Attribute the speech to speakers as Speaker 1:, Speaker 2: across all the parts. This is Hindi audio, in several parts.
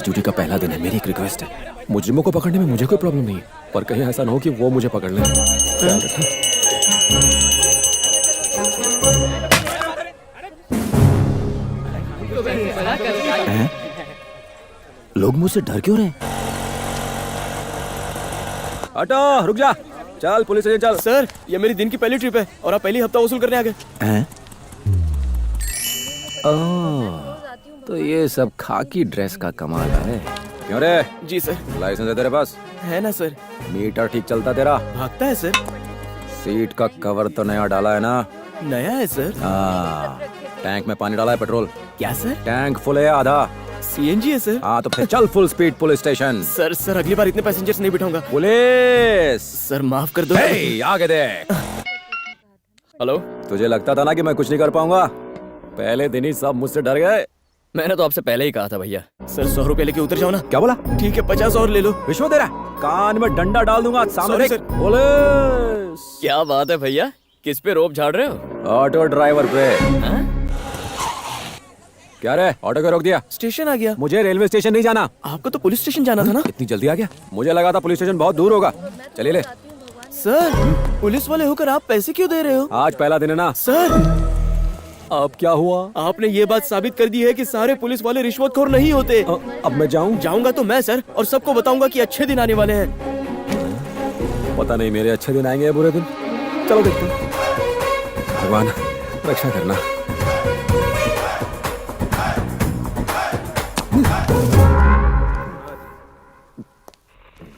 Speaker 1: ड्यूटी का पहला दिन है, मेरी एक रिक्वेस्ट है, मुजरिमों को पकड़ने में मुझे कोई प्रॉब्लम नहीं है, पर कहीं ऐसा ना हो कि वो मुझे पकड़ लें। ख्याल रखना। लोग मुझसे डर क्यों रहे हैं? हटो, रुक जा, चल पुलिस स्टेशन चल।
Speaker 2: सर, ये मेरी दिन की पहली ट्रिप है और आप पहली हफ्ता वसूल करने आ गए।
Speaker 1: तो ये सब खाकी ड्रेस का कमाल है। क्यों रे?
Speaker 2: जी सर।
Speaker 1: लाइसेंस है तेरे पास?
Speaker 2: है ना सर।
Speaker 1: मीटर ठीक चलता तेरा?
Speaker 2: भागता है सर।
Speaker 1: सीट का कवर तो नया डाला है ना?
Speaker 2: नया है सर।
Speaker 1: टैंक में पानी डाला है? पेट्रोल?
Speaker 2: क्या सर?
Speaker 1: टैंक फुल है आधा?
Speaker 2: सीएनजी है सर।
Speaker 1: हाँ तो फिर चल full speed police station.
Speaker 2: Sir अगली बार इतने पैसेंजर्स नहीं बिठाऊंगा।
Speaker 1: पुलिस!
Speaker 2: सर माफ कर दो।
Speaker 1: आगे देख।
Speaker 2: हेलो।
Speaker 1: तुझे लगता था ना कि मैं कुछ नहीं कर पाऊंगा? पहले दिन ही सब मुझसे डर गए।
Speaker 2: मैंने तो आपसे पहले ही कहा था भैया। सर 100 रुपए लेके उतर जाओ ना।
Speaker 1: क्या बोला?
Speaker 2: ठीक है 50 और ले लो।
Speaker 1: विश्व तेरा कान में डंडा डाल दूंगा। सामने देख। पुलिस!
Speaker 2: क्या बात है भैया, किस पे रोप झाड़ रहे हो?
Speaker 1: ऑटो ड्राइवर पे। क्या रे, ऑटो को रोक दिया?
Speaker 2: स्टेशन आ गया।
Speaker 1: मुझे रेलवे स्टेशन नहीं जाना।
Speaker 2: आपको तो पुलिस स्टेशन जाना था ना।
Speaker 1: इतनी जल्दी आ गया? मुझे लगा था पुलिस स्टेशन बहुत दूर होगा। चलिए ले।
Speaker 2: सर पुलिस वाले होकर आप पैसे क्यों दे रहे हो?
Speaker 1: आज पहला दिन है ना।
Speaker 2: सर
Speaker 1: अब क्या हुआ?
Speaker 2: आपने ये बात साबित कर दी है कि सारे पुलिस वाले रिश्वतखोर नहीं होते।
Speaker 1: अब मैं जाऊं?
Speaker 2: जाऊंगा तो मैं सर, और सबको बताऊंगा कि अच्छे दिन आने वाले हैं।
Speaker 1: पता नहीं मेरे अच्छे दिन आएंगे या बुरे दिन। चलो देखते हैं। भगवान रक्षा करना।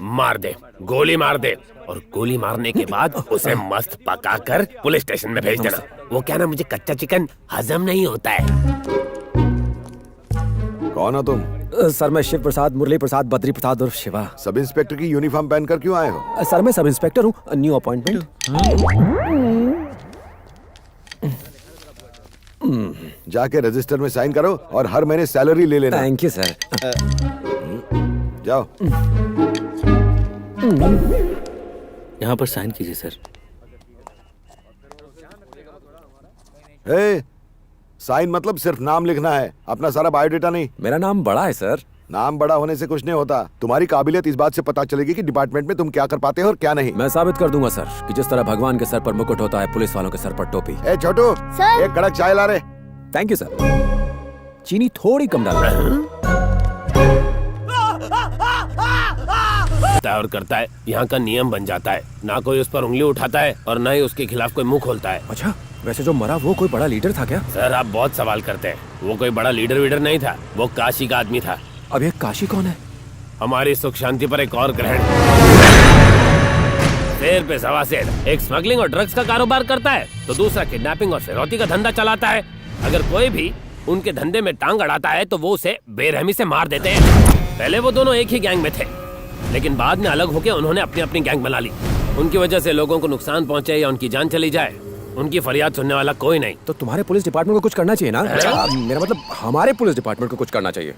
Speaker 3: मार दे, गोली मार दे, और गोली मारने के बाद उसे मस्त पकाकर पुलिस स्टेशन में भेज देना। वो क्या ना, मुझे कच्चा चिकन हजम नहीं होता है।
Speaker 4: कौन हो तुम?
Speaker 1: सर मैं शिव प्रसाद, मुरली प्रसाद, बद्री प्रसाद और शिवा।
Speaker 4: सब इंस्पेक्टर की यूनिफॉर्म पहनकर क्यों आए हो?
Speaker 1: सर मैं सब इंस्पेक्टर हूँ, न्यू अपॉइंटमेंट।
Speaker 4: जाके रजिस्टर में साइन करो और हर महीने सैलरी ले लेना।
Speaker 1: Thank you sir.
Speaker 4: जाओ।
Speaker 2: यहाँ पर साइन कीजिए सर।
Speaker 4: साइन मतलब सिर्फ नाम लिखना है, अपना सारा बायोडेटा नहीं।
Speaker 1: मेरा नाम बड़ा है सर।
Speaker 4: नाम बड़ा होने से कुछ नहीं होता, तुम्हारी काबिलियत इस बात से पता चलेगी कि डिपार्टमेंट में तुम क्या कर पाते हो और क्या नहीं।
Speaker 1: मैं साबित कर दूंगा सर कि जिस तरह भगवान के सर पर मुकुट होता है, पुलिस वालों के सर पर टोपी।
Speaker 4: ए छोटू, एक कड़क चाय ला रे।
Speaker 1: Thank you sir. चीनी थोड़ी कम डालना।
Speaker 3: और करता है, यहाँ का नियम बन जाता है। ना कोई उस पर उंगली उठाता है और ना ही उसके खिलाफ कोई मुंह खोलता है।
Speaker 1: अच्छा, वैसे जो मरा वो कोई बड़ा लीडर था क्या?
Speaker 3: सर आप बहुत सवाल करते हैं। वो कोई बड़ा लीडर वीडर नहीं था, वो काशी का आदमी था।
Speaker 1: अब ये काशी कौन है?
Speaker 3: हमारी सुख शांति पर एक और ग्रहण। शेर पे सवा शेर। एक स्मगलिंग और ड्रग्स का कारोबार करता है, तो दूसरा किडनैपिंग और फिरौती का धंधा चलाता है। अगर कोई भी उनके धंधे में टांग अड़ाता है तो वो उसे बेरहमी से मार देते हैं। पहले वो दोनों एक ही गैंग में थे, लेकिन बाद में अलग होकर उन्होंने अपनी अपनी गैंग बना ली। उनकी वजह से लोगों को नुकसान पहुंचे या उनकी जान चली जाए, उनकी फरियाद सुनने वाला कोई नहीं।
Speaker 1: तो तुम्हारे पुलिस डिपार्टमेंट को कुछ करना चाहिए ना? मेरा मतलब हमारे पुलिस डिपार्टमेंट को कुछ करना चाहिए।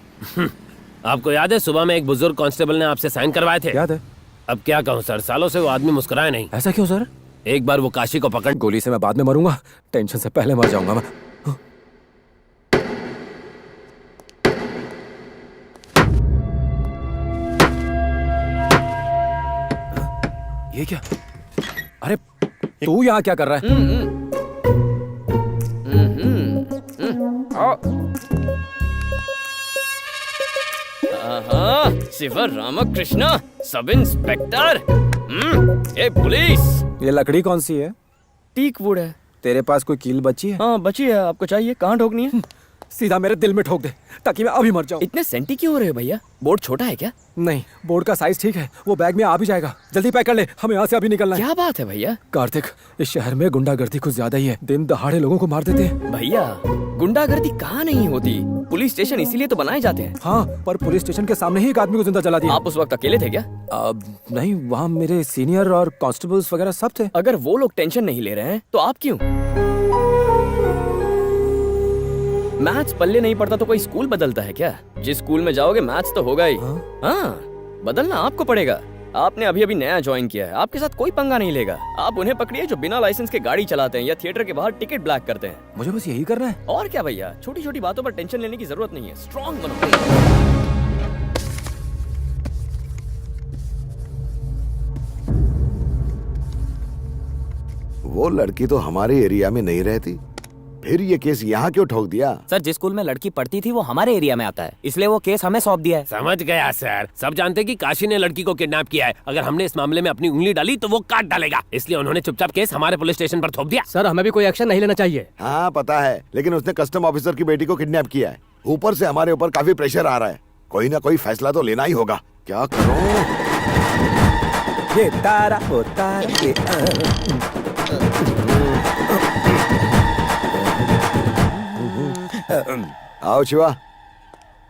Speaker 3: आपको याद है सुबह में एक बुजुर्ग कांस्टेबल ने आपसे साइन करवाए थे?
Speaker 1: याद है।
Speaker 3: अब क्या कहूँ सर, सालों से वो आदमी मुस्कुराया नहीं।
Speaker 1: ऐसा क्यों सर?
Speaker 3: एक बार वो काशी को पकड़।
Speaker 1: गोली से मैं बाद में मरूंगा, टेंशन से पहले मर जाऊंगा मैं। ये क्या? अरे तू यहाँ क्या कर रहा है?
Speaker 2: Shiv Ramakrishna, sub inspector. ए पुलिस।
Speaker 1: ये लकड़ी कौन सी है?
Speaker 2: टीक वुड है।
Speaker 1: तेरे पास कोई कील बची है?
Speaker 2: हाँ बची है, आपको चाहिए? कहाँ ठोकनी है?
Speaker 1: सीधा मेरे दिल में ठोक दे ताकि मैं अभी मर जाऊं।
Speaker 2: इतने सेंटी क्यों हो रहे हो भैया? बोर्ड छोटा है क्या?
Speaker 1: नहीं, बोर्ड का साइज ठीक है, वो बैग में आ भी जाएगा। जल्दी पैक कर ले, हमें यहाँ से अभी निकलना है।
Speaker 2: क्या बात है भैया?
Speaker 1: कार्तिक, इस शहर में गुंडागर्दी कुछ ज्यादा ही है। दिन दहाड़े लोगों को मार देते हैं।
Speaker 2: भैया गुंडागर्दी कहाँ नहीं होती, पुलिस स्टेशन इसीलिए तो बनाए जाते हैं।
Speaker 1: हाँ, पर पुलिस स्टेशन के सामने ही एक आदमी को जिंदा जला दिया।
Speaker 2: आप उस वक्त अकेले थे क्या?
Speaker 1: नहीं, वहाँ मेरे सीनियर और कांस्टेबल्स वगैरह सब थे।
Speaker 2: अगर वो लोग टेंशन नहीं ले रहे हैं तो आप क्यों? मैथ्स पल्ले नहीं पड़ता तो कोई स्कूल बदलता है क्या? जिस स्कूल में जाओगे मैथ्स तो होगा ही। हाँ, बदलना आपको पड़ेगा। आपने अभी अभी नया ज्वाइन किया है, आपके साथ कोई पंगा नहीं लेगा। आप उन्हें पकड़िए जो बिना लाइसेंस के गाड़ी चलाते हैं या थिएटर के बाहर टिकट ब्लैक करते हैं।
Speaker 1: मुझे बस यही करना है।
Speaker 2: और क्या भैया, छोटी छोटी बातों पर टेंशन लेने की जरूरत नहीं है। स्ट्रॉन्ग बनो।
Speaker 4: वो लड़की तो हमारे एरिया में नहीं रहती, फिर ये केस यहाँ क्यों ठोक दिया?
Speaker 5: सर जिस स्कूल में लड़की पढ़ती थी वो हमारे एरिया में आता है, इसलिए वो केस हमें सौंप दिया है।
Speaker 3: समझ गया सर। सब जानते हैं कि काशी ने लड़की को किडनैप किया है। अगर हमने इस मामले में अपनी उंगली डाली तो वो काट डालेगा, इसलिए उन्होंने चुपचाप केस हमारे पुलिस स्टेशन पर थोप दिया।
Speaker 6: सर हमें भी कोई एक्शन नहीं लेना चाहिए।
Speaker 4: हाँ पता है, लेकिन उसने कस्टम ऑफिसर की बेटी को किडनैप किया है। ऊपर से हमारे ऊपर काफी प्रेशर आ रहा है, कोई ना कोई फैसला तो लेना ही होगा। क्या करूं?
Speaker 1: ये तारा ओ तारा ये
Speaker 4: आओ शिवा,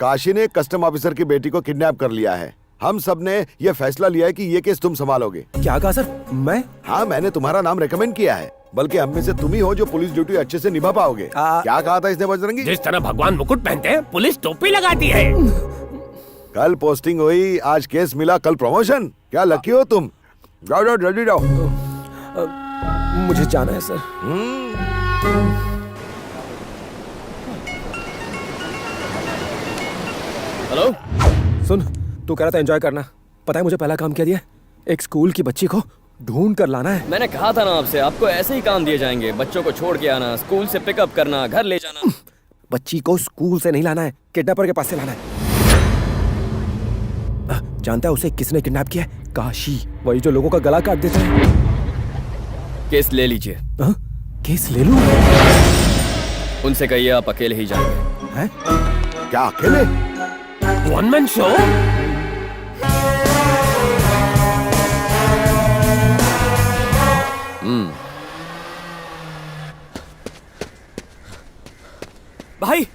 Speaker 4: काशी ने कस्टम ऑफिसर की बेटी को किडनैप कर लिया है। हम सब ने ये फैसला लिया है कि ये केस तुम संभालोगे।
Speaker 1: क्या कहा सर? मैं?
Speaker 4: हाँ, मैंने तुम्हारा नाम रेकमेंड किया है, बल्कि हम में से तुम ही हो जो पुलिस ड्यूटी अच्छे से निभा पाओगे। क्या कहा था इसने बजरंगी?
Speaker 3: जिस तरह भगवान मुकुट पहनते हैं, पुलिस टोपी लगाती है।
Speaker 4: कल पोस्टिंग हुई, आज केस मिला, कल प्रमोशन। क्या लकी हो तुम। जाओ जाओ जल्दी जाओ।
Speaker 1: मुझे जाना है सर।
Speaker 2: हेलो।
Speaker 1: सुन, तू कह रहा था एंजॉय करना, पता है मुझे पहला काम क्या दिया? एक स्कूल की बच्ची को ढूंढ कर लाना है।
Speaker 2: मैंने कहा था ना आपसे, आपको ऐसे ही काम दिए जाएंगे। बच्चों को छोड़ के आना, स्कूल से पिकअप करना, घर ले जाना।
Speaker 1: बच्ची को स्कूल से नहीं लाना है, किडनैपर के पास से लाना है। जानता है उसे किसने किडनैप किया है? काशी, वही जो लोगों का गला काट देता है।
Speaker 2: केस ले लीजिए।
Speaker 1: केस ले लूं?
Speaker 2: उनसे कहिए आप अकेले ही जाएंगे।
Speaker 4: हैं? क्या अकेले?
Speaker 3: One man show?
Speaker 5: भाई,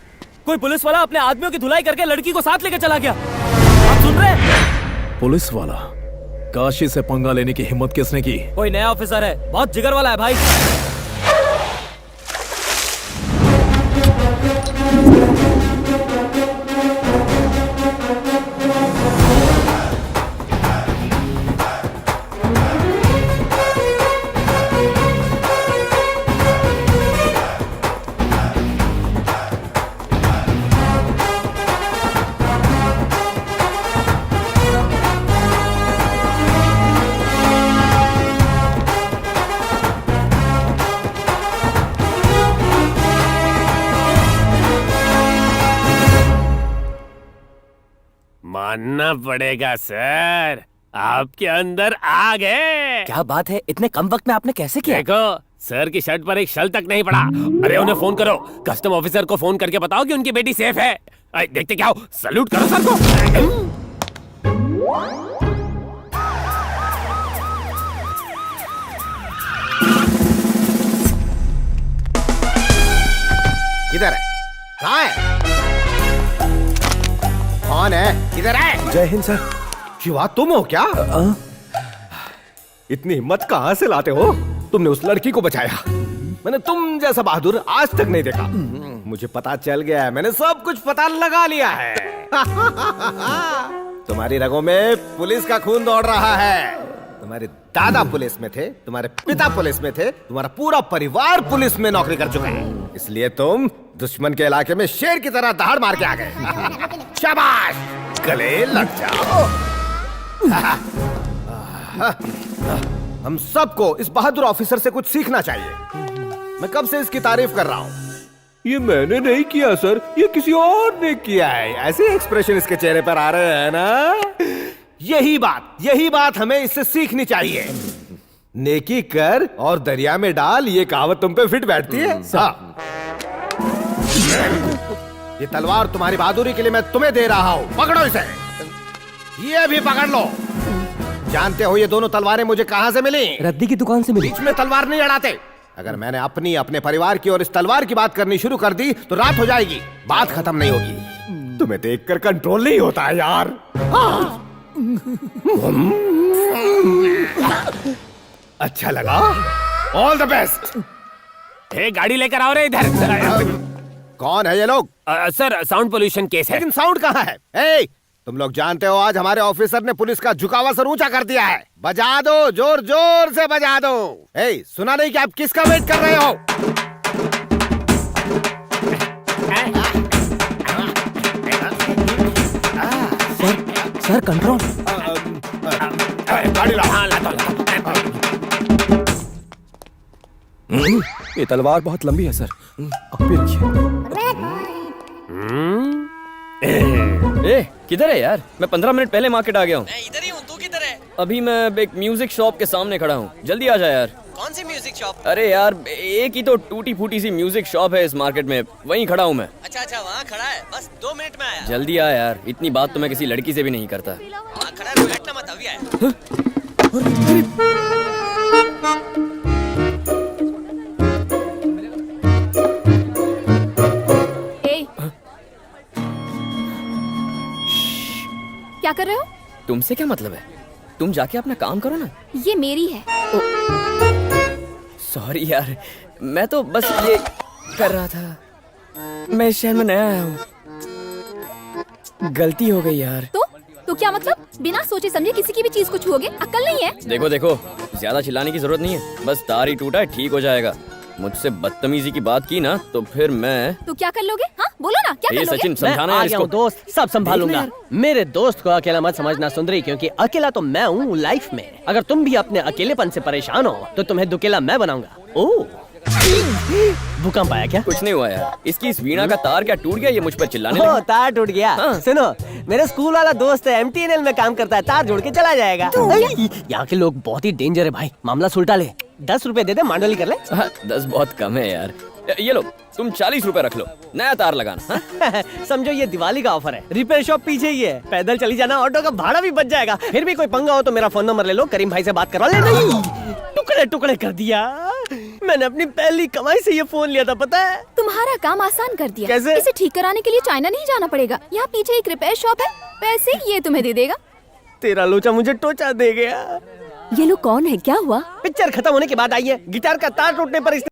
Speaker 5: कोई पुलिस वाला अपने आदमियों की धुलाई करके लड़की को साथ लेकर चला गया। आप सुन रहे हैं?
Speaker 7: पुलिस वाला? काशी से पंगा लेने की हिम्मत किसने की?
Speaker 5: कोई नया ऑफिसर है, बहुत जिगर वाला है भाई।
Speaker 3: मानना पड़ेगा सर, आपके अंदर आग है।
Speaker 5: क्या बात है, इतने कम वक्त में आपने कैसे किया?
Speaker 3: देखो, सर की शर्ट पर एक शल तक नहीं पड़ा। अरे उन्हें फोन करो, कस्टम ऑफिसर को फोन करके बताओ कि उनकी बेटी सेफ है। देखते क्या हो, सल्यूट करो सर को।
Speaker 8: किधर है? कहाँ है? कौन है? किधर है?
Speaker 1: जय हिंद सर।
Speaker 8: शिवा तुम हो क्या? इतनी हिम्मत कहाँ से लाते हो? तुमने उस लड़की को बचाया। मैंने तुम जैसा बहादुर आज तक नहीं देखा। मुझे पता चल गया है, मैंने सब कुछ पता लगा लिया है। तुम्हारी रगों में पुलिस का खून दौड़ रहा है। तुम्हारे दादा पुलिस में थे, तुम्हारे पिता पुलिस में थे, तुम्हारा पूरा परिवार पुलिस में नौकरी कर चुका है। इसलिए तुम दुश्मन के इलाके में शेर की तरह दहाड़ मार के आ गए। शाबाश, गले लग जाओ। हम सबको इस बहादुर ऑफिसर से कुछ सीखना चाहिए। मैं कब से इसकी तारीफ कर रहा हूँ। ये मैंने नहीं किया सर, ये किसी और ने किया है। ऐसे एक्सप्रेशन इसके चेहरे पर आ रहे हैं ना। यही बात हमें इससे सीखनी चाहिए। नेकी कर और दरिया में डाल, ये कहावत तुम पे फिट बैठती है। हाँ। ये तलवार तुम्हारी बहादुरी के लिए मैं तुम्हें दे रहा हूँ, पकड़ो इसे। ये भी पकड़ लो। जानते हो ये दोनों तलवारें मुझे कहां से मिली?
Speaker 6: रद्दी की दुकान से मिली।
Speaker 8: बीच में तलवार नहीं अड़ाते। अगर मैंने अपने परिवार की और इस तलवार की बात करनी शुरू कर दी तो रात हो जाएगी, बात खत्म नहीं होगी। तुम्हें देखकर कंट्रोल नहीं होता है यार। अच्छा लगा, ऑल द बेस्ट।
Speaker 3: गाड़ी लेकर आओ रे इधर।
Speaker 8: कौन है ये लोग?
Speaker 3: सर साउंड पोल्यूशन केस है।
Speaker 8: लेकिन साउंड कहाँ है? ए, तुम लोग जानते हो आज हमारे ऑफिसर ने पुलिस का झुकावा सर ऊंचा कर दिया है। बजा दो, जोर जोर से बजा दो। ए, सुना नहीं कि आप किसका वेट कर रहे हो?
Speaker 5: Sir control.
Speaker 8: गाड़ी लाओ।
Speaker 1: ये तलवार बहुत लंबी है सर। आप भी रखिए।
Speaker 2: ए, किधर है यार? मैं 15 मिनट पहले मार्केट आ गया हूँ। मैं इधर ही हूँ, तू किधर है? अभी मैं एक म्यूजिक शॉप के सामने खड़ा हूँ, जल्दी आ जा यार।
Speaker 9: कौन सी म्यूजिक शॉप?
Speaker 2: अरे यार, एक ही तो टूटी फूटी सी म्यूजिक शॉप है इस मार्केट में, वहीं खड़ा हूँ मैं।
Speaker 9: अच्छा वहाँ खड़ा है, बस 2 मिनट में आया।
Speaker 2: जल्दी आ यार, इतनी बात तो मैं किसी लड़की से भी नहीं करता।
Speaker 9: वहाँ खड़ा है, बैठना मत, अभी आया।
Speaker 10: क्या कर रहे हो?
Speaker 2: तुमसे क्या मतलब है? तुम जाके अपना काम करो ना।
Speaker 10: ये मेरी है।
Speaker 2: सॉरी यार, मैं तो बस ये कर रहा था। मैं इस शहर में नया आया हूँ, गलती हो गई यार।
Speaker 10: तो क्या मतलब? बिना सोचे समझे किसी की भी चीज को छुओगे? अक्ल नहीं है?
Speaker 2: देखो देखो, ज्यादा चिल्लाने की जरूरत नहीं है, बस तार ही टूटा है, ठीक हो जाएगा। मुझसे बदतमीजी की बात की ना तो फिर मैं।
Speaker 10: तो क्या कर लोगे? हाँ बोलो ना, क्या कर लोगे?
Speaker 2: सचिन,
Speaker 6: मैं
Speaker 2: समझाना
Speaker 6: आ
Speaker 2: है
Speaker 6: गया
Speaker 2: इसको।
Speaker 6: हूँ दोस्त, सब संभालूंगा। मेरे दोस्त को अकेला मत समझना सुंदरी, क्योंकि अकेला तो मैं हूँ लाइफ में। अगर तुम भी अपने अकेलेपन से परेशान हो तो तुम्हें दुकेला मैं बनाऊंगा। ओह, भूकंप आया क्या?
Speaker 2: कुछ नहीं हुआ यार, इसकी इस वीणा का तार क्या टूट गया? ये मुझ पर चिल्लाने लगा।
Speaker 6: तार टूट गया।
Speaker 2: हाँ।
Speaker 6: सुनो, मेरे स्कूल वाला दोस्त है, MTNL में काम करता है, तार जोड़ के चला जाएगा। यहाँ के लोग बहुत ही डेंजर है भाई, मामला सुलटा ले। 10 रुपए दे दे, मांडोली कर ले।
Speaker 2: 10 बहुत कम है यार। ये लो, तुम 40 रुपए रख लो, नया तार लगाना। हाँ?
Speaker 6: समझो ये दिवाली का ऑफर है। रिपेयर शॉप पीछे ही है, पैदल चली जाना, ऑटो का भाड़ा भी बच जाएगा। फिर भी कोई पंगा हो तो मेरा फोन नंबर ले लो, करीम भाई से बात करवा ले। नहीं, टुकड़े टुकड़े कर दिया। मैंने अपनी पहली कमाई से ये फोन लिया था, पता है?
Speaker 10: तुम्हारा काम आसान कर दिया।
Speaker 6: कैसे?
Speaker 10: इसे ठीक कराने के लिए चाइना नहीं जाना पड़ेगा। यहाँ पीछे एक रिपेयर शॉप है, पैसे ये तुम्हें दे देगा।
Speaker 6: तेरा लोचा मुझे टोचा दे गया।
Speaker 10: ये लोग कौन है? क्या हुआ?
Speaker 6: पिक्चर खत्म होने के बाद आई है, गिटार का तार टूटने पर इसने